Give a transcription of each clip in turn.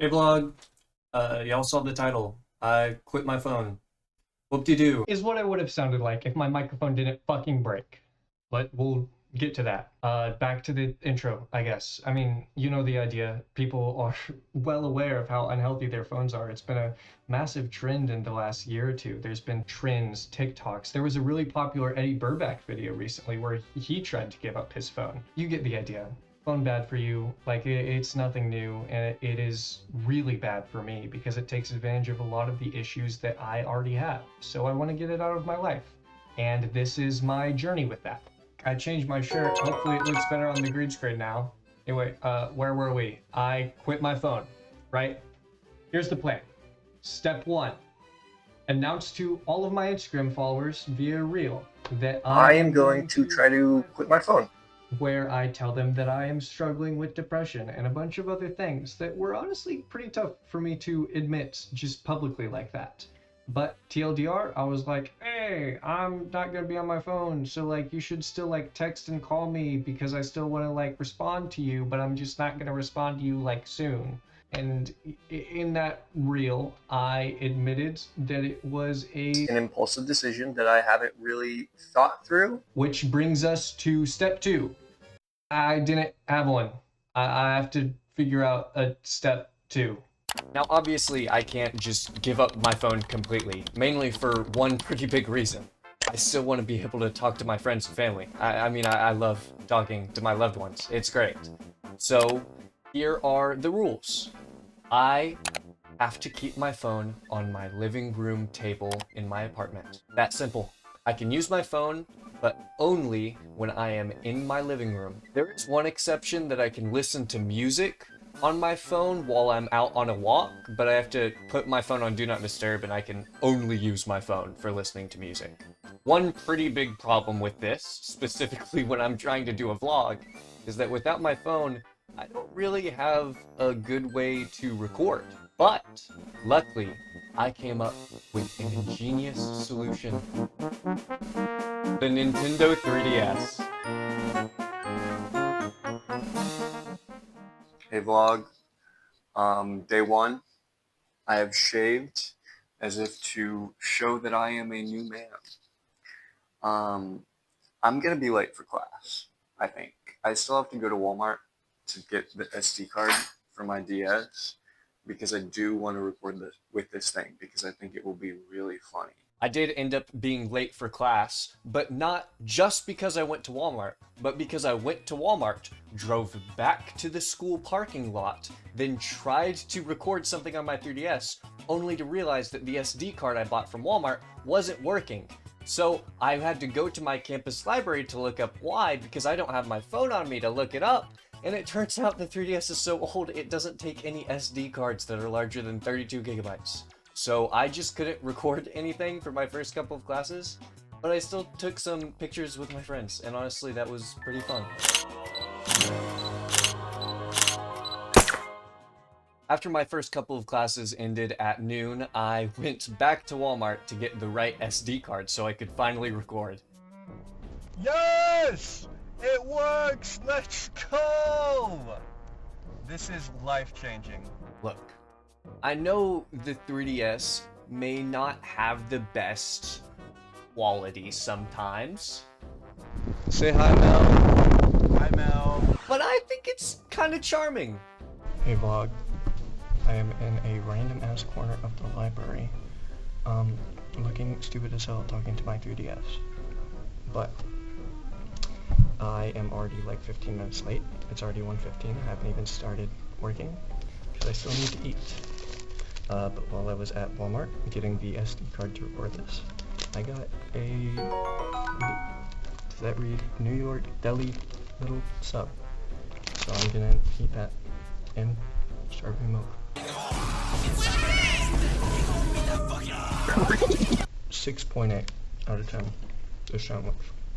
Hey vlog, y'all saw the title. I quit my phone. Whoop-de-doo. Is what it would have sounded like if my microphone didn't fucking break. But we'll get to that. Back to the intro, I guess. I mean, you know the idea. People are well aware of how unhealthy their phones are. It's been a massive trend in the last year or two. There's been trends, TikToks. There was a really popular Eddie Burback video recently where he tried to give up his phone. You get the idea. Phone bad for you, like it's nothing new, and it is really bad for me because it takes advantage of a lot of the issues that I already have. So I want to get it out of my life, and this is my journey with that. I changed my shirt. Hopefully it looks better on the green screen now. Anyway, where were we? I quit my phone, right? Here's the plan. Step one, announce to all of my Instagram followers via reel that I am going to try to quit my phone. Where I tell them that I am struggling with depression and a bunch of other things that were honestly pretty tough for me to admit just publicly like that. But TLDR, I was like, hey, I'm not gonna be on my phone, so like you should still like text and call me because I still want to like respond to you, but I'm just not gonna respond to you like soon. And in that reel, I admitted that it was an impulsive decision that I haven't really thought through. Which brings us to step two. I didn't have one. I have to figure out a step two. Now obviously I can't just give up my phone completely, mainly for one pretty big reason. I still want to be able to talk to my friends and family. I mean, I love talking to my loved ones. It's great. So here are the rules. I have to keep my phone on my living room table in my apartment. That simple. I can use my phone, but only when I am in my living room. There is one exception that I can listen to music on my phone while I'm out on a walk, but I have to put my phone on Do Not Disturb and I can only use my phone for listening to music. One pretty big problem with this, specifically when I'm trying to do a vlog, is that without my phone, I don't really have a good way to record. But luckily, I came up with an ingenious solution. The Nintendo 3DS. Hey vlog, day one, I have shaved as if to show that I am a new man. I'm gonna be late for class, I think. I still have to go to Walmart to get the SD card for my DS because I do want to record this with this thing because I think it will be really funny. I did end up being late for class, but not just because I went to Walmart, but because I went to Walmart, drove back to the school parking lot, then tried to record something on my 3DS, only to realize that the SD card I bought from Walmart wasn't working. So I had to go to my campus library to look up why, because I don't have my phone on me to look it up. And it turns out the 3DS is so old, it doesn't take any SD cards that are larger than 32 gigabytes. So I just couldn't record anything for my first couple of classes, but I still took some pictures with my friends, and honestly, that was pretty fun. After my first couple of classes ended at noon, I went back to Walmart to get the right SD card so I could finally record. Yes! It works! Let's go! This is life-changing. Look, I know the 3DS may not have the best quality sometimes. Say hi, Mel. Hi, Mel. But I think it's kind of charming. Hey vlog, I am in a random ass corner of the library, looking stupid as hell talking to my 3DS. But I am already like 15 minutes late. It's already 1:15. I haven't even started working because I still need to eat. But while I was at Walmart getting the SD card to record this, I got a, does that read New York Deli little sub? So I'm gonna eat that and start remote. 6.8 out of 10. This sandwich.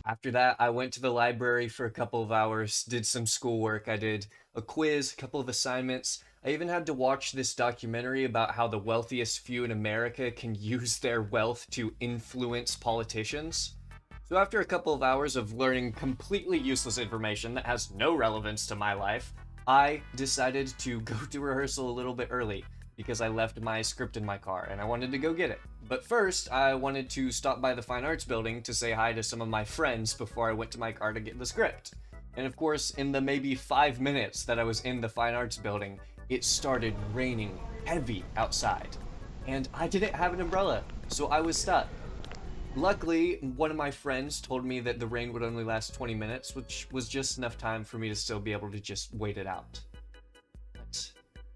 After that, I went to the library for a couple of hours, did some schoolwork. I did a quiz, a couple of assignments. I even had to watch this documentary about how the wealthiest few in America can use their wealth to influence politicians. So after a couple of hours of learning completely useless information that has no relevance to my life, I decided to go to rehearsal a little bit early because I left my script in my car and I wanted to go get it. But first, I wanted to stop by the Fine Arts Building to say hi to some of my friends before I went to my car to get the script. And of course, in the maybe 5 minutes that I was in the Fine Arts Building, it started raining heavy outside. And I didn't have an umbrella, so I was stuck. Luckily, one of my friends told me that the rain would only last 20 minutes, which was just enough time for me to still be able to just wait it out. But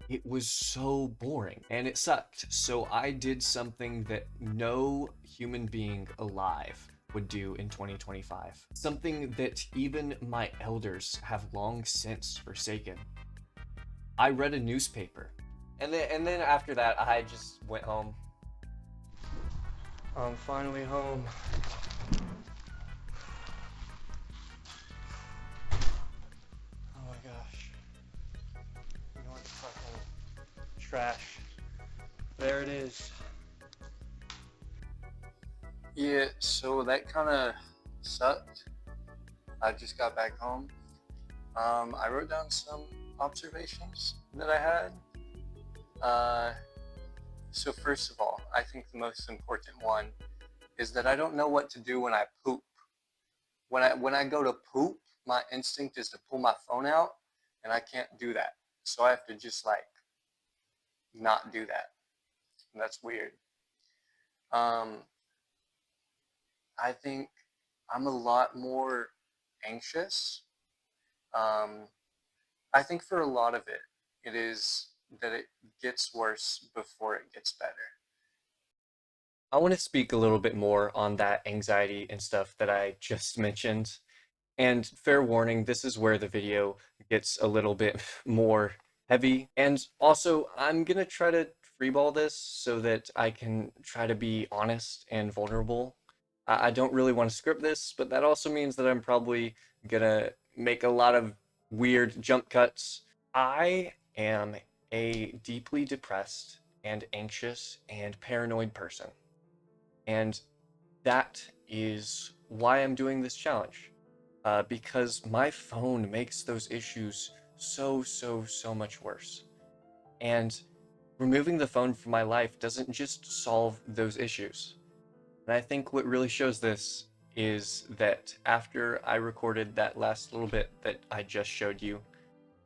it was so boring and it sucked, so I did something that no human being alive would do in 2025. Something that even my elders have long since forsaken. I read a newspaper. And then after that, I just went home. I'm finally home. Oh my gosh. You know what the fucking trash. There it is. Yeah, so that kind of sucked. I just got back home. I wrote down some observations that I had. So first of all, I think the most important one is that I don't know what to do when I poop. When I go to poop, my instinct is to pull my phone out, and I can't do that. So I have to just like not do that. And that's weird. I think I'm a lot more anxious. I think for a lot of it, it is that it gets worse before it gets better. I want to speak a little bit more on that anxiety and stuff that I just mentioned. And fair warning, this is where the video gets a little bit more heavy. And also, I'm gonna try to freeball this so that I can try to be honest and vulnerable. I don't really want to script this, but that also means that I'm probably gonna make a lot of weird jump cuts. I am a deeply depressed and anxious and paranoid person. And that is why I'm doing this challenge. Because my phone makes those issues so much worse. And removing the phone from my life doesn't just solve those issues. And I think what really shows this is that after I recorded that last little bit that I just showed you,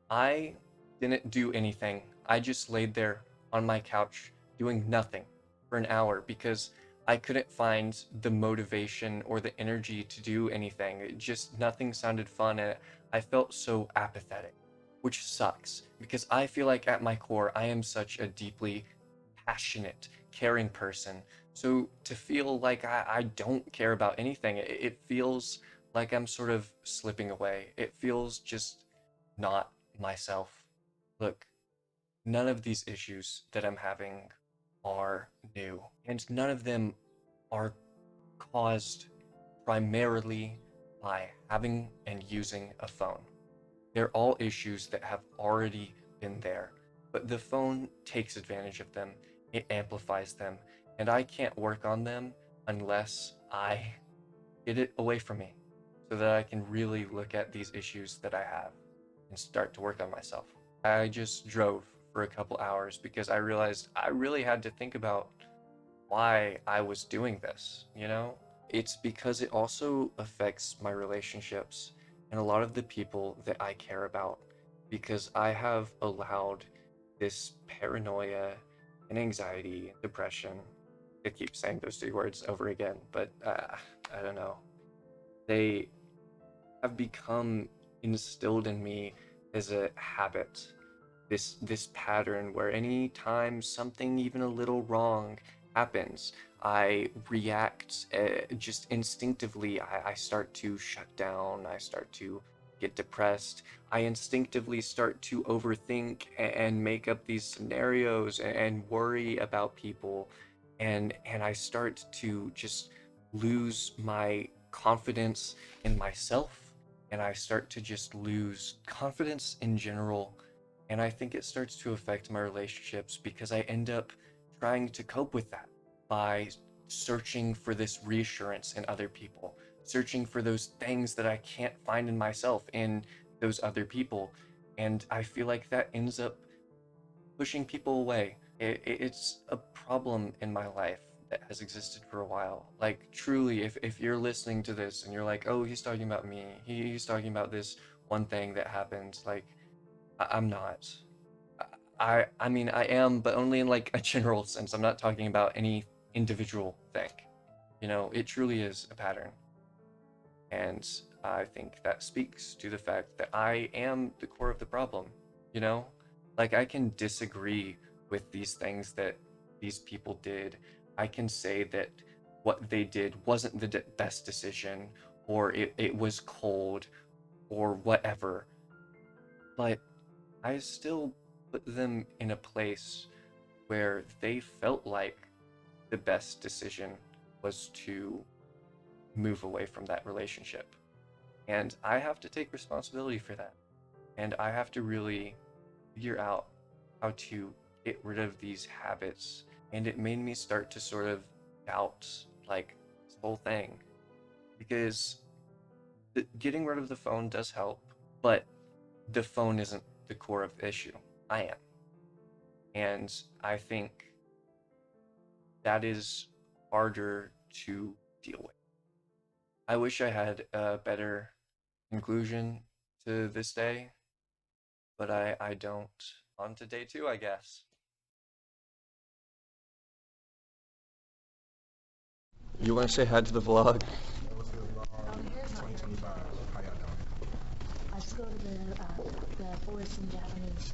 I didn't do anything. I just laid there on my couch doing nothing for an hour because I couldn't find the motivation or the energy to do anything. It just nothing sounded fun and I felt so apathetic, which sucks because I feel like at my core I am such a deeply passionate, caring person. So to feel like I don't care about anything, it feels like I'm sort of slipping away. It feels just not myself. Look, none of these issues that I'm having are new, and none of them are caused primarily by having and using a phone. They're all issues that have already been there, but the phone takes advantage of them, it amplifies them, and I can't work on them unless I get it away from me so that I can really look at these issues that I have and start to work on myself. I just drove for a couple hours because I realized I really had to think about why I was doing this, you know? It's because it also affects my relationships and a lot of the people that I care about because I have allowed this paranoia and anxiety and depression. I keep saying those three words over again, but I don't know. They have become instilled in me as a habit, this pattern where any time something even a little wrong happens, I react just instinctively. I start to shut down. I start to get depressed. I instinctively start to overthink and make up these scenarios and worry about people, and I start to just lose my confidence in myself, and I start to just lose confidence in general. And I think it starts to affect my relationships because I end up trying to cope with that by searching for this reassurance in other people, searching for those things that I can't find in myself in those other people. And I feel like that ends up pushing people away. It's a problem in my life that has existed for a while. Like, truly, if you're listening to this and you're like, oh, he's talking about me, he's talking about this one thing that happened, like, I'm not. I mean, I am, but only in like a general sense. I'm not talking about any individual thing. You know, it truly is a pattern. And I think that speaks to the fact that I am the core of the problem, you know? Like, I can disagree with these things that these people did. I can say that what they did wasn't the best decision, or it was cold, or whatever. But I still put them in a place where they felt like the best decision was to move away from that relationship. And I have to take responsibility for that. And I have to really figure out how to get rid of these habits. And it made me start to sort of doubt, like, this whole thing. Because getting rid of the phone does help, but the phone isn't the core of the issue. I am. And I think that is harder to deal with. I wish I had a better conclusion to this day, but I don't. On to day 2, I guess. You want to say hi to the vlog? I spoke the forest in Japanese.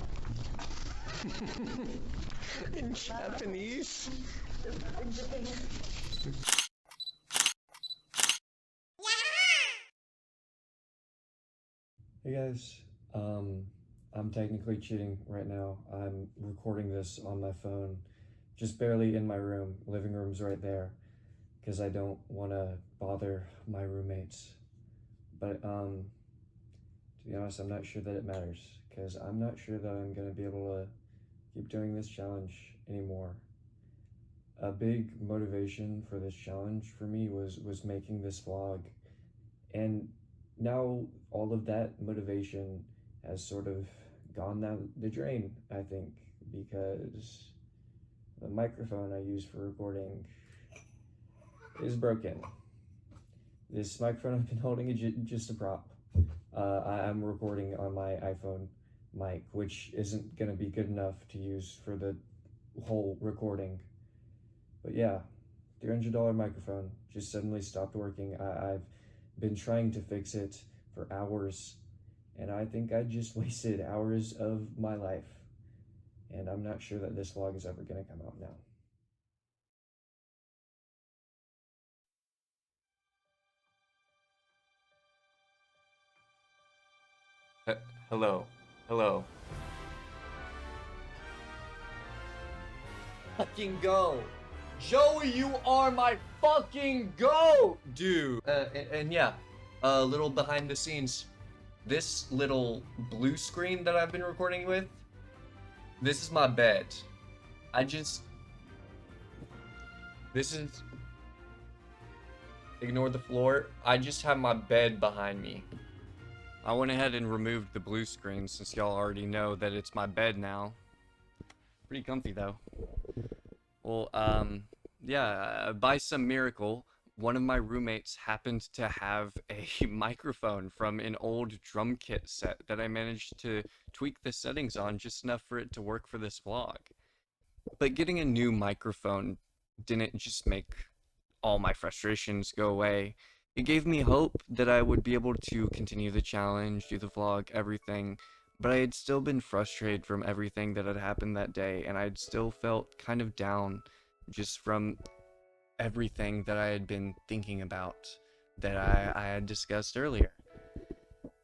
In Japanese? In Japan. Hey guys, I'm technically cheating right now. I'm recording this on my phone, just barely in my room. Living room's right there, because I don't want to bother my roommates. But to be honest, I'm not sure that it matters, because I'm not sure that I'm gonna be able to keep doing this challenge anymore. A big motivation for this challenge for me was making this vlog, and now all of that motivation has sort of gone down the drain, I think, because the microphone I use for recording is broken. This microphone I've been holding is just a prop. I'm recording on my iPhone mic, which isn't gonna be good enough to use for the whole recording. But yeah, $300 microphone just suddenly stopped working. I've been trying to fix it for hours, and I think I just wasted hours of my life. And I'm not sure that this vlog is ever gonna come out now. Hello. Hello. Fucking go! Joey, you are my fucking goat, dude. And yeah, a little behind the scenes. This little blue screen that I've been recording with, this is my bed. This is, ignore the floor. I just have my bed behind me. I went ahead and removed the blue screen since y'all already know that it's my bed now. Pretty comfy though. Well, yeah, by some miracle, one of my roommates happened to have a microphone from an old drum kit set that I managed to tweak the settings on just enough for it to work for this vlog. But getting a new microphone didn't just make all my frustrations go away. It gave me hope that I would be able to continue the challenge, do the vlog, everything. But I had still been frustrated from everything that had happened that day, and I'd still felt kind of down just from everything that I had been thinking about that I had discussed earlier.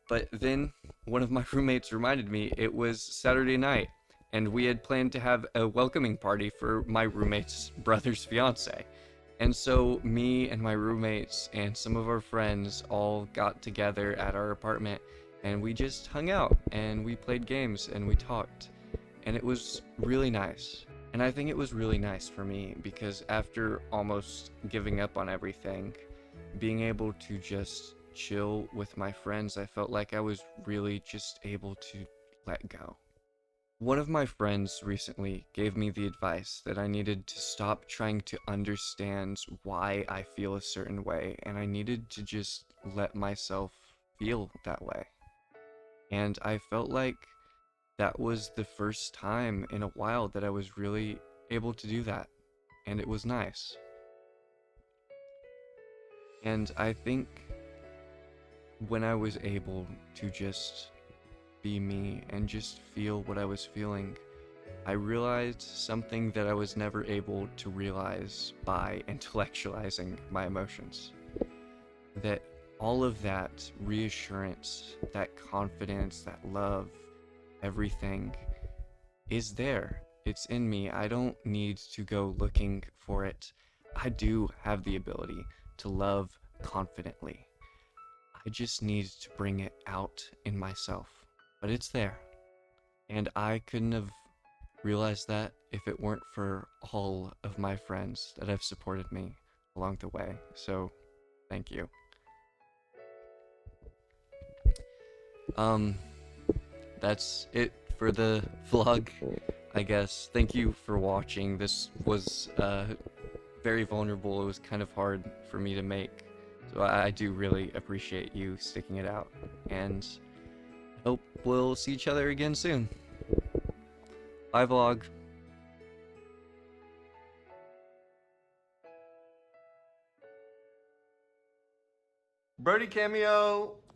But then one of my roommates reminded me it was Saturday night, and we had planned to have a welcoming party for my roommate's brother's fiance. And so me and my roommates and some of our friends all got together at our apartment, and we just hung out and we played games and we talked, and it was really nice. And I think it was really nice for me because after almost giving up on everything, being able to just chill with my friends, I felt like I was really just able to let go. One of my friends recently gave me the advice that I needed to stop trying to understand why I feel a certain way, and I needed to just let myself feel that way. And I felt like that was the first time in a while that I was really able to do that, and it was nice. And I think when I was able to just be me and just feel what I was feeling, I realized something that I was never able to realize by intellectualizing my emotions. That all of that reassurance, that confidence, that love, everything is there. It's in me. I don't need to go looking for it. I do have the ability to love confidently. I just need to bring it out in myself. But it's there. And I couldn't have realized that if it weren't for all of my friends that have supported me along the way. So, thank you. That's it for the vlog, I guess. Thank you for watching. This was very vulnerable. It was kind of hard for me to make. So I do really appreciate you sticking it out. And hope we'll see each other again soon. Bye, vlog. Brody cameo.